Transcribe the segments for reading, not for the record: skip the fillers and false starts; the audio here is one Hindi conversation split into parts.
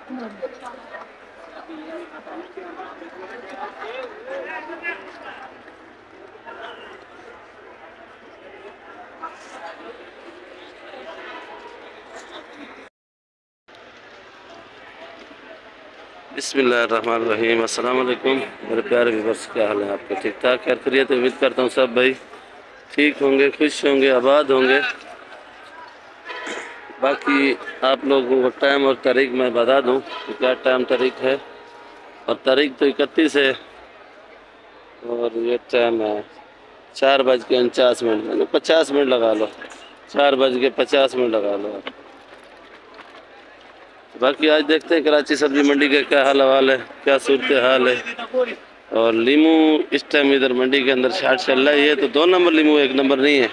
बिस्मिल्लाहिर्रहमानिर्रहीम। अस्सलाम वालेकुम मेरे प्यारे व्यूअर्स, क्या हाल है आपका? ठीक ठाक, खैर खैरियत। उम्मीद करता हूँ सब भाई ठीक होंगे, खुश होंगे, आबाद होंगे। बाकी आप लोगों को टाइम और तारीख मैं बता दूं कि क्या टाइम तारीख है। और तारीख तो 31 है और ये टाइम है 4:49, 50 मिनट लगा लो, 4:50 लगा लो। बाकी आज देखते हैं कराची सब्जी मंडी का क्या हाल हवाल है, क्या सूरत हाल है। और लीमू इस टाइम इधर मंडी के अंदर शार्ट चल रहा है। ये तो 2 नंबर लीमू, 1 नंबर नहीं है।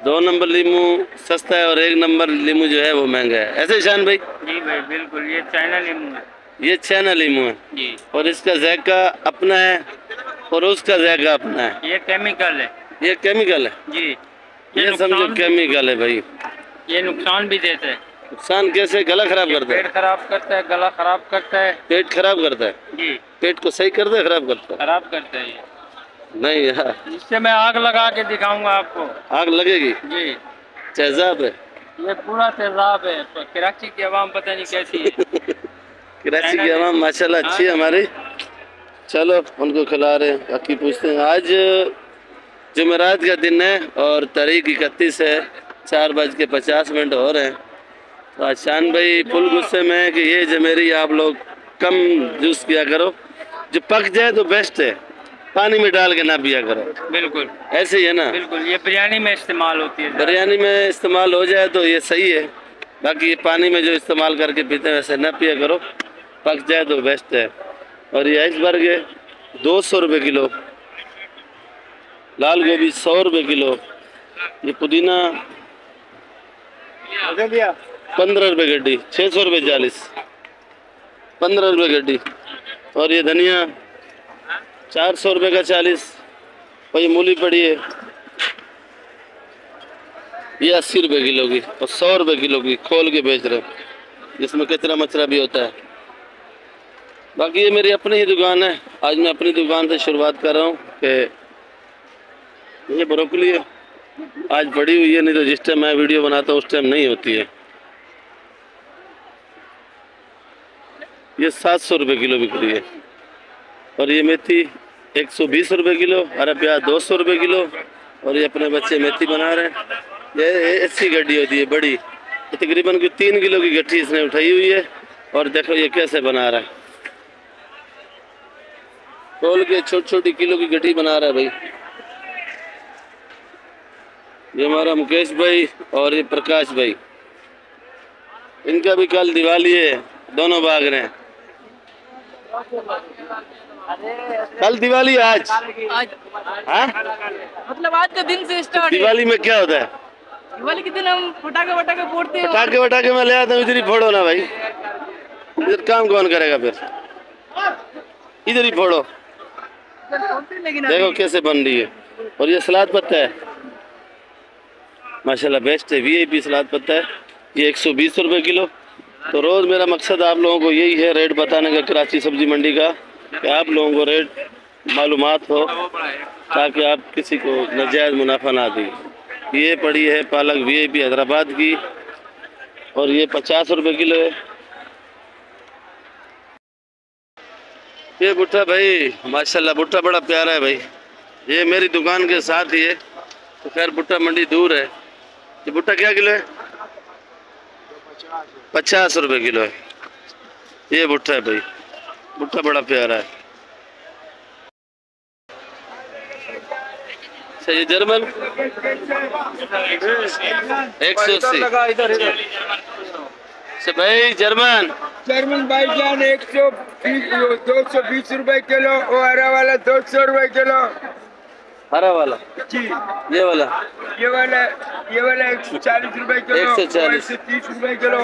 2 नंबर लीमू सस्ता है और 1 नंबर लीमू जो है वो महंगा है। ऐसे शान भाई? जी भाई बिल्कुल, ये चाइना लीमू है। ये चाइना लीमू है जी। और इसका जायका अपना है और उसका जायका अपना है। ये केमिकल है। ये केमिकल है जी। ये समझो केमिकल है भाई। ये नुकसान भी देता है। नुकसान कैसे? गला खराब करता है, पेट खराब करता है, गला खराब करता है। पेट खराब करता है? जी। पेट को सही करता है, खराब करता है? खराब करता है ये। नहीं यार, इससे मैं आग लगा के दिखाऊंगा आपको। आग लगेगी? जी। तेजाब है ये पूरा तेजाब है। तो कराची की आवाम पता नहीं कैसी है। कराची की आवाम माशाल्लाह अच्छी है हमारी। चलो उनको खिला रहे हैं। बाकी पूछते हैं। आज जुमेरात का दिन है और तारीख 31 है, 4:50 हो रहे हैं। तो आज शान भाई फुल गुस्से में है कि ये जमेरी आप लोग कम जूस किया करो, जो पक जाए तो बेस्ट है, पानी में डाल के ना पिया करो। बिल्कुल ऐसे ही है ना? बिल्कुल, ये बिरयानी में इस्तेमाल होती है। बिरयानी में इस्तेमाल हो जाए तो ये सही है, बाकी ये पानी में जो इस्तेमाल करके पीते हैं वैसे ना पिया करो, पक जाए तो बेस्ट है। और ये आइसबर्ग है 200 रुपये किलो, लाल गोभी 100 रुपये किलो, ये पुदीना 15 रुपये गड्डी, 600 रुपये 40, 15 रुपये गड्डी। और ये धनिया 400 रुपये का 40। और ये मूली पड़ी है, ये 80 रुपये किलो की और 100 रुपये किलो की खोल के बेच रहे, जिसमें कचरा मचरा भी होता है। बाकी ये मेरी अपनी ही दुकान है। आज मैं अपनी दुकान से शुरुआत कर रहा हूँ कि ये ब्रोकली है, आज पड़ी हुई है, नहीं तो जिस टाइम मैं वीडियो बनाता हूँ उस टाइम नहीं होती है। ये 700 रुपये किलो बिक रही है। और ये मेथी 120 रुपये किलो, हरा प्याज 200 रुपये किलो। और ये अपने बच्चे मेथी बना रहे हैं। ये ऐसी गड्डी होती है बड़ी, तकरीबन 3 किलो की गट्ठी इसने उठाई हुई है। और देखो ये कैसे बना रहा है, तोल के छोटी छोटी किलो की गड्ठी बना रहा है भाई। ये हमारा मुकेश भाई और ये प्रकाश भाई, इनका भी कल दिवाली है, दोनों भाग रहे हैं। कल दिवाली, आज हाँ? मतलब आज के दिन से स्टार्ट। दिवाली में क्या होता है? दिवाली के दिन हम पटाखे वटाखे फोड़ते हैं। पटाखे मैं ले आता हूँ, इधर ही फोड़ो ना भाई, इधर काम कौन करेगा फिर? इधर ही फोड़ो। देखो कैसे बन रही है। और ये सलाद पत्ता है, माशाल्लाह बेस्ट है, VIP सलाद पत्ता है। ये 120 रुपये किलो। तो रोज़ मेरा मकसद आप लोगों को यही है, रेट बताने का कराची सब्जी मंडी का, कि आप लोगों को रेट मालूमात हो ताकि आप किसी को नाजायज़ मुनाफा ना दी। ये पड़ी है पालक VIP हैदराबाद की और ये 50 रुपये किलो है। ये भुट्टा भाई माशाल्लाह भुट्टा बड़ा प्यारा है भाई, ये मेरी दुकान के साथ ही है। तो खैर भुट्टा मंडी दूर है। ये भुट्टा क्या किलो है? 50 रुपये किलो है। ये भुट्टा है भाई, भुट्टा बड़ा प्यारा है। ये जर्मन 180 से भाई। जर्मन भाईजान 220 रुपए किलो और हरा वाला 200 रुपए किलो। हरा वाला जी, ये वाला 140 रुपए किलो, 140, 130 रुपए किलो,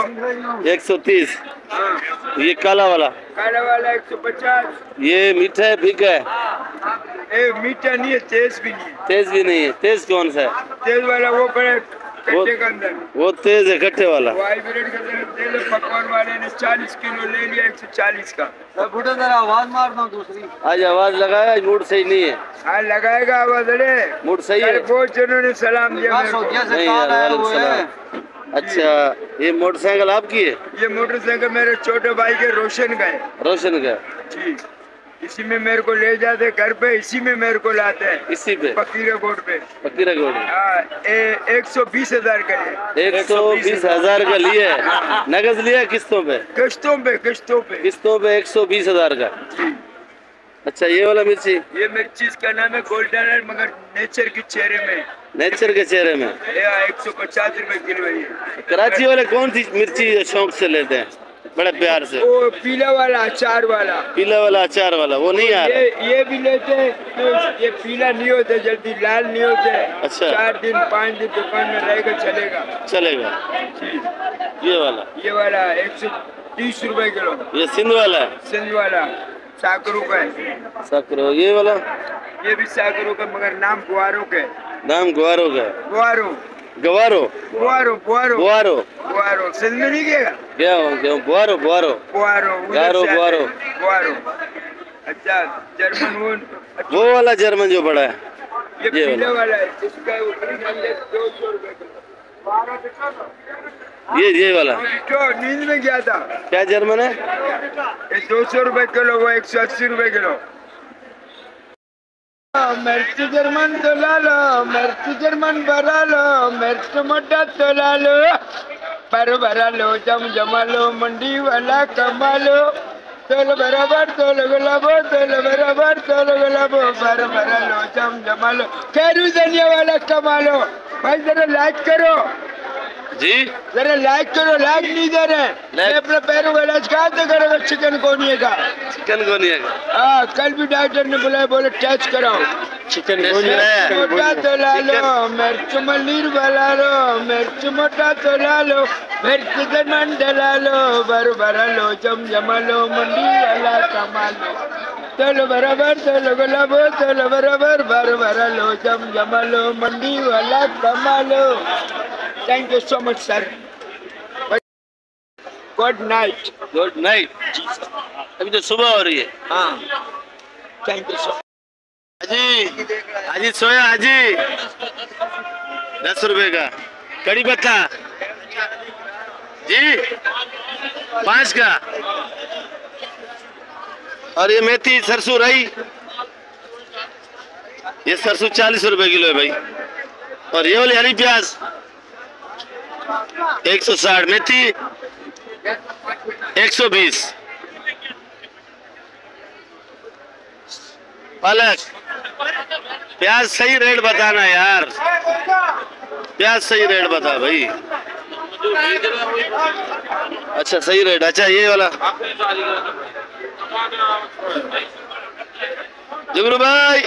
130। हाँ। ये काला वाला 150। ये मीठा है फीका है? मीठा नहीं है, तेज भी नहीं है। तेज भी नहीं है। तेज कौन सा है? तेज वाला वो पड़े कट्टे के अंदर। वो तेज है कट्टे वाला। वो हाइब्रिड के अंदर तेल है, पकवान वाले ने 40 किलो ले लिया 140 का। बूढ़े जरा आवाज मार दो दूसरी। आज आवाज लगाया, आज मूड सही नहीं है। हाँ लगाएगा आवाज। अरे मूड सही है। बहुत जनों ने सलाम दिया मेरे को। नहीं यार, वालेकुम सलाम। अच्छा, ये मोटरसाइकिल आपकी है? ये मोटरसाइकिल मेरे छोटे भाई के रोशन का है। रोशन का जी, इसी में मेरे को ले जाते घर पे, इसी में मेरे को लाते हैं। इसी पे फकीरा कोट पे। फकीरा कोट। हाँ, 120,000 का है। 120,000 का लिए है। नगद लिया है किस्तों पे? किस्तों पे, किस्तों पे। किस्तों पे 120,000 का। अच्छा, ये वाला मिर्ची? ये मिर्ची इसका नाम है गोल्डन है, मगर नेचर के चेहरे में। नेचर के चेहरे में 150 रुपए किलो है ये। कराची वाले कौन सी मिर्ची शौक से लेते हैं बड़े प्यार से? वो पीला वाला, अचार वाला। पीला वाला, अचार वाला, वो नहीं आ रहा। ये भी लेते हैं तो ये पीला नहीं होते, जल्दी लाल नहीं होते। अच्छा। 4 दिन 5 दिन दुकान में रहेगा, चलेगा। चलेगा। ये वाला 130 रुपए किलो। ये सिंध वाला है? सिंध वाला साकरू का है। साकरो। ये वाला? ये भी साकरू का, मगर नाम गुआरो का है। नाम गुआरो का है? गुआरो गवारो गुआरो गुआरो गुआरो गुआरो। सिंध में नहीं गया क्या हो गया? गुआरो गुआरो गुआरो गारो गुआरो गुआरो। अच्छा, जर्मन वो वाला जर्मन जो बड़ा है? ये पीले वाला है, इसका 200 रुपए किलो। ये वाला तो नींद में गया था। क्या जर्मन है? ये 200 रुपए किलो, वो 180 रुपए किलो। मिर्च जर्मन तो ला लो, मिर्च जर्मन भरा लो, मिर्च मोटा तो ला लो, पर भरा लो, जमा लो, मंडी वाला कमा लो। तोल बराबर तोल गुलाबो, तोल बराबर तोल गुलाबो, पर भरा लो, जमा लो, खैरू धनिया वाला कमा लो। भाई जरा लाइक करो जी, जरा लाइक करो, लाइक नहीं दे रहे। मैं अपने पैरों का इलाज कहाँ से करेगा? चिकन कोनिया का। चिकन कोनिया का? हाँ, कल भी डॉक्टर ने बुलाया, बोले टेस्ट कराओ। चिकन कोनिया मोटा तो ला लो, मिर्च मल्लीर वाला लो, मिर्च मोटा तो ला लो, मिर्च जमन डला लो, भरा लो, जमा लो, मंडी वाला कमा लो। तोल बराबर तोल गुलाबो, तोल बराबर भरा लो, जमा लो, मंडी वाला कमा लो। Thank you so much, sir. Good night. Good night. अभी तो सुबह हो रही है। हाँ, थैंक यू सो। हाजी, हाजी सोया हाजी, 10 रुपए का कड़ी पत्ता जी, 5 का। और ये मेथी सरसों रही, ये सरसों 40 रुपए किलो है भाई। और ये वाली हरी प्याज 160, मेथी 120, पालक। प्याज सही रेट बताना यार, प्याज सही रेट बता भाई। अच्छा सही रेट। अच्छा ये वाला जुगनू भाई,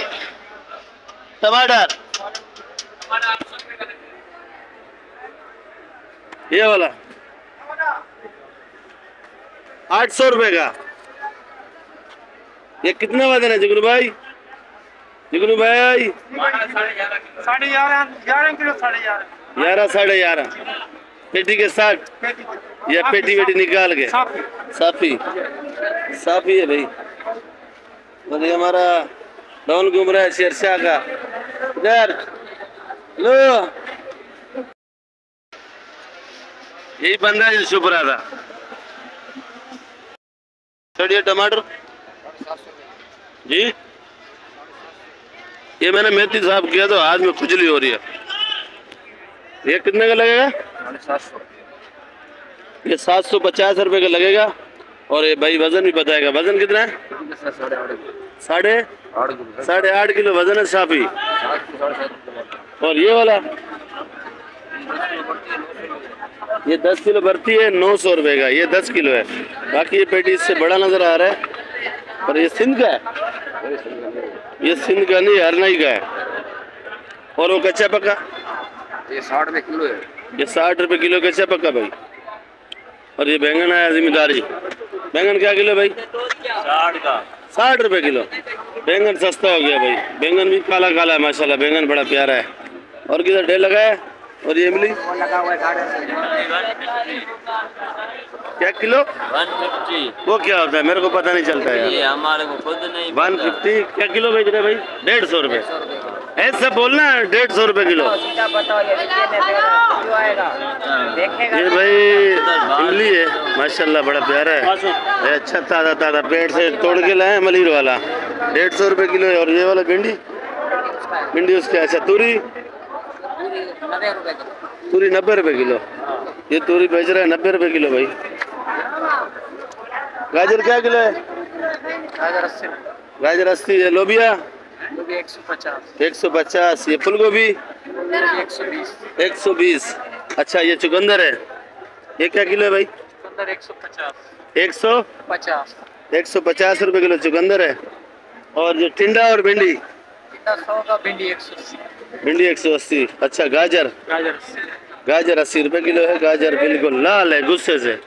टमाटर ये वाला 800 रुपए का। ये कितना वजन है जुगनू भाई? जुगनू भाई 11.5 किलो, 11 साढ़े 11 पेटी के 60 या पेटी वेटी निकाल के? साफी साफी है भाई। और ये हमारा डॉन घूम रहा है शेरशाह का। इधर लो, यही बंदा है जो छुप रहा था। छोड़िए टमाटर जी। ये मैंने मेथी साहब किया तो हाथ में खुजली हो रही है। ये कितने का लगेगा? 750। ये 750 रुपए का लगेगा। और ये भाई वजन भी बताएगा। वजन कितना है? 8.5 किलो वजन है साफी। और ये वाला ये 10 किलो भरती है, 900 रुपए का। ये 10 किलो है। बाकी ये पेटी इससे बड़ा नजर आ रहा है। और ये सिंध का है? ये सिंध का नहीं, हरनाई का है। और वो कच्चा पक्का ये 60 रुपए किलो है। ये 60 रुपए किलो कच्चा पक्का भाई। और ये बैंगन आया जिम्मेदारी। बैंगन क्या किलो भाई? 60 का। 60 रुपए किलो। बैंगन सस्ता हो गया भाई। बैंगन भी काला काला है माशाल्लाह। बैंगन बड़ा प्यारा है। और किधर ढेर लगा है? और ये इमली वो लगा हुआ है 150। क्या किलो? 150। वो क्या होता है मेरे को पता नहीं चलता है ये यार। हमारे को खुद नहीं 150 क्या किलो बेच रहे भाई? 150 रुपये। ऐसा बोलना है 150 रुपये किलो। सीधा बताओ ये जो आएगा देखेगा। ये भाई इमली है माशाल्लाह, बड़ा प्यारा है। ये अच्छा ताज़ा ताज़ा पेड़ से तोड़ के लाए मलीर वाला। 150 रुपये किलो है। और ये वाला भिंडी, भिंडी उसके अच्छा। तूरी, 90 रुपए का। तूरी 90 रुपये किलो। ये तूरी बेच रहा है 90 रुपये किलो भाई। गाजर क्या किलो है? गाजर 80। गाजर 80 है। लोबिया 150। 150। ये फूल गोभी 120। 120। अच्छा ये चुकंदर है, ये क्या किलो है भाई? चुकंदर 150। 150 50। 150 रुपये किलो चुकंदर है। और जो टिंडा और भिंडी, 100 का भिंडी 180। भिंडी 180। अच्छा गाजर, गाजर गाजर 80 रुपये किलो है। गाजर बिल्कुल लाल है गुस्से से।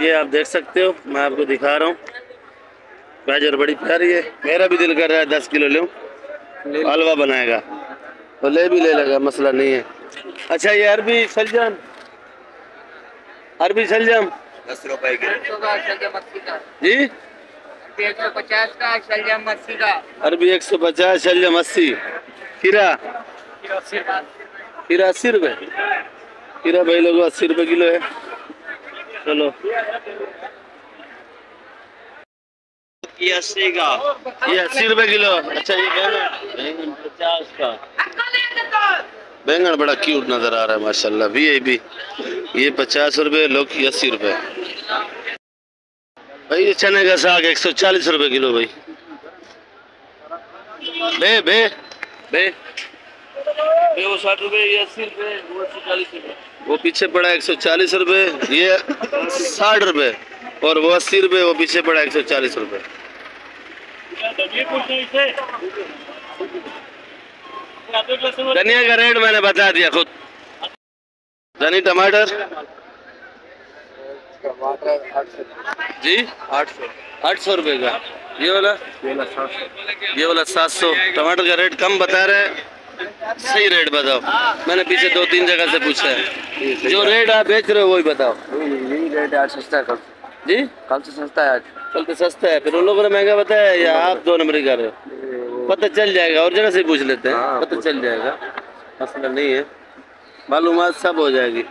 ये आप देख सकते हो, मैं आपको दिखा रहा हूँ। गाजर बड़ी प्यारी है। मेरा भी दिल कर रहा है 10 किलो लूँ, हलवा बनाएगा तो ले भी ले लेगा, मसला नहीं है। अच्छा ये अरबी शलजम, अरबी शलजम 10 रुपए का। शलजम 80 का। जी 150 का। शलजम 80 का। अरबी 150, शलजम 80। खीरा, खीरा 80 रुपये। खीरा भाई लोगों 80 रुपये किलो है। चलो ये 80 का। ये 80 रुपये किलो। अच्छा ये बैंगन 50 का। बैंगन बड़ा क्यूट नजर आ रहा है माशाल्लाह। वीआईपी ये 50 रुपये, लौकी 80 रुपये। भाई ये चने का साग 140 रुपये किलो भाई। बे बे बे वो 60 रुपये, ये 80 रुपये, वो 140 रुपये। वो पीछे पड़ा 140 रुपये, ये 60 रुपये। और वो 80 रुपये, वो पीछे पड़ा 140 रुपये। धनिया का रेट मैंने बता दिया खुद। धनी टमाटर जी 800 रुपये का। ये वाला 700। टमाटर का रेट कम बता रहे हैं, सही रेट बताओ। मैंने पीछे 2-3 जगह से पूछा है, जो रेट आप बेच रहे हो वही बताओ। यही रेट आज सस्ता है। कल जी कल से सस्ता है। आज कल तो सस्ता है, फिर उन लोगों ने महंगा बताया या आप 2 नंबरी कर रहे हो? पता चल जाएगा, और जगह से पूछ लेते हैं, पता चल जाएगा, मसला नहीं है, मालूमात सब हो जाएगी।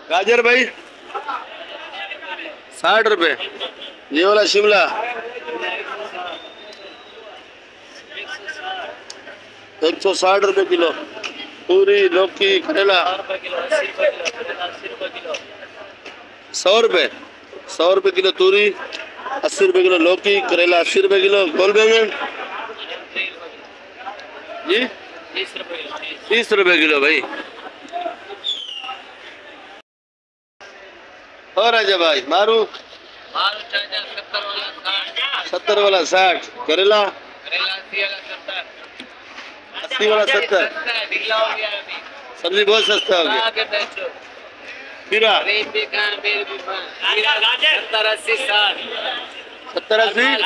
गाजर भाई 60 रुपये। ये वाला शिमला 160 रुपये किलो। पूरी, लौकी, करेला 100 रुपये। 100 रुपये किलो तूरी, 80 रुपये किलो लौकी, करेला 80 रुपये किलो। गोल बैंगन जी 30 रुपये किलो भाई। और राजा भाई मारू 70 वाला 60। करेला 80 वाला 70। सब्जी बहुत सस्ता हो गया। खीरा 70-80।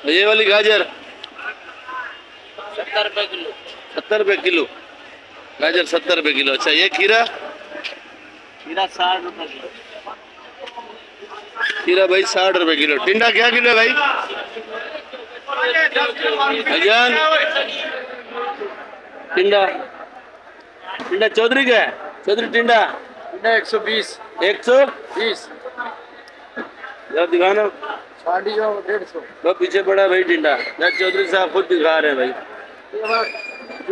ये वाली गाजर 70 रुपए किलो। 70 रुपये किलो। गाजर 70 रुपये किलो। अच्छा ये खीरा, खीरा 60 रुपए किलो। खीरा भाई 60 रुपये किलो। टिंडा क्या किलो है भाई? अजान टिंडा, टिंडा चौधरी का है। चौधरी टिंडा 120। 120। जब दिखाना 150। वो पीछे पड़ा भाई टिंडा। चौधरी साहब खुद दिखा रहे हैं भाई।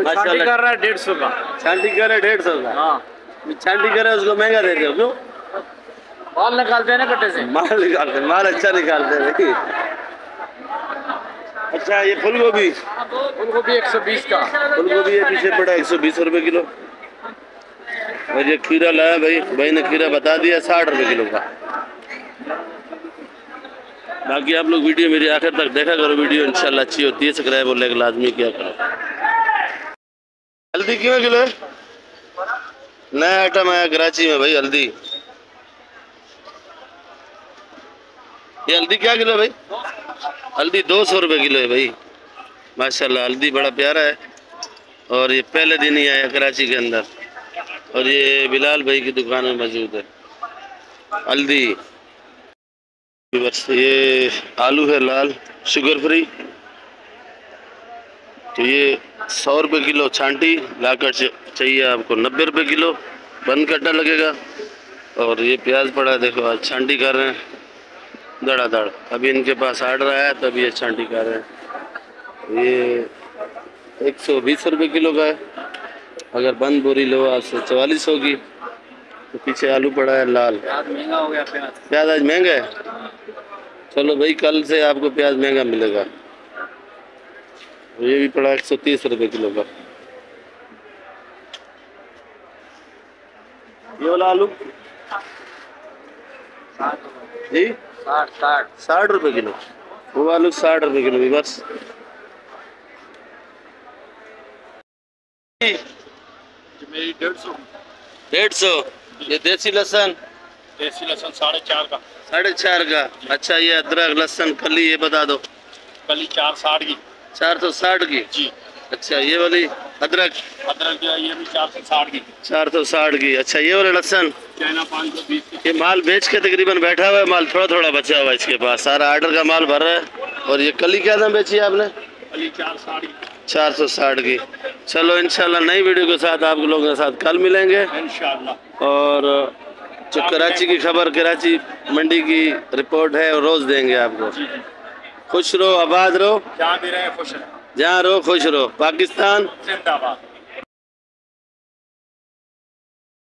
छांटी कर रहा है 150 का। छांटी कर रहे 150 का। हाँ छांटी कर रहे उसको महंगा देते हो क्यों? माल निकालते हैं ना कट्टे से। माल निकालते, माल अच्छा निकालते हैं भाई। अच्छा ये फूल गोभी, फूलगोभी 120 का। फूल गोभी ये पीछे पड़ा 120 रुपये किलो। और ये खीरा लाया भाई ने खीरा बता दिया 60 रुपये किलो का। बाकी आप लोग वीडियो मेरी आखिर तक देखा करो, वीडियो इंशाल्लाह अच्छी होती है। सब्सक्राइब और लाइक लाजमी किया करो। हल्दी क्यों किलो है? नया आइटम आया कराची में भाई, हल्दी ये हल्दी क्या किलो है भाई? हल्दी 200 रुपये किलो है भाई। माशाल्लाह हल्दी बड़ा प्यारा है और ये पहले दिन ही आया कराची के अंदर। और ये बिलाल भाई की दुकान में मौजूद है हल्दी। बस ये आलू है लाल शुगर फ्री, तो ये 100 रुपये किलो छांटी लाकर चाहिए आपको 90 रुपये किलो, बंद कट्टा लगेगा। और ये प्याज पड़ा है, देखो आज छांटी कर रहे हैं धड़ाधड़। अभी इनके पास ऑर्डर आया तब ये छांटी कर रहे हैं। ये 120 रुपये किलो का है, अगर बंद बोरी लो आपसे 44 होगी। तो पीछे आलू पड़ा है लाल। प्याज महंगा हो गया। प्याज आज महंगा है। चलो भाई कल से आपको प्याज महंगा मिलेगा। ये भी पड़ा 130 रुपये किलो का। ये वाला आलू जी 60 रुपये किलो। वो आलू 60 रुपये किलो भी बस। मेरी 150। 150। ये देसी लहसुन 4.5 का। 4.5 का। अच्छा ये अदरक लहसुन कली ये बता दो। कली 460 की। 460 की जी। अच्छा ये वाली अदरक जो है ये भी 460 की। 460 की। अच्छा ये वाला लहसुन चाइना 520 की। ये माल बेच के तकरीबन बैठा हुआ है, माल थोड़ा थोड़ा बचा हुआ है इसके पास, सारा ऑर्डर का माल भर रहा है। और ये कली क्या दाम बेची है आपने? कली 460 की। 460 की। चलो इंशाल्लाह नई वीडियो के साथ आप लोगों के साथ कल मिलेंगे। इंशाल्लाह। और जो कराची की खबर, कराची मंडी की रिपोर्ट है और रोज देंगे आपको। खुश रहो, आबाद रहो, जहाँ भी रहे खुश रहे। जहाँ रहो खुश रहो। पाकिस्तान जिंदाबाद।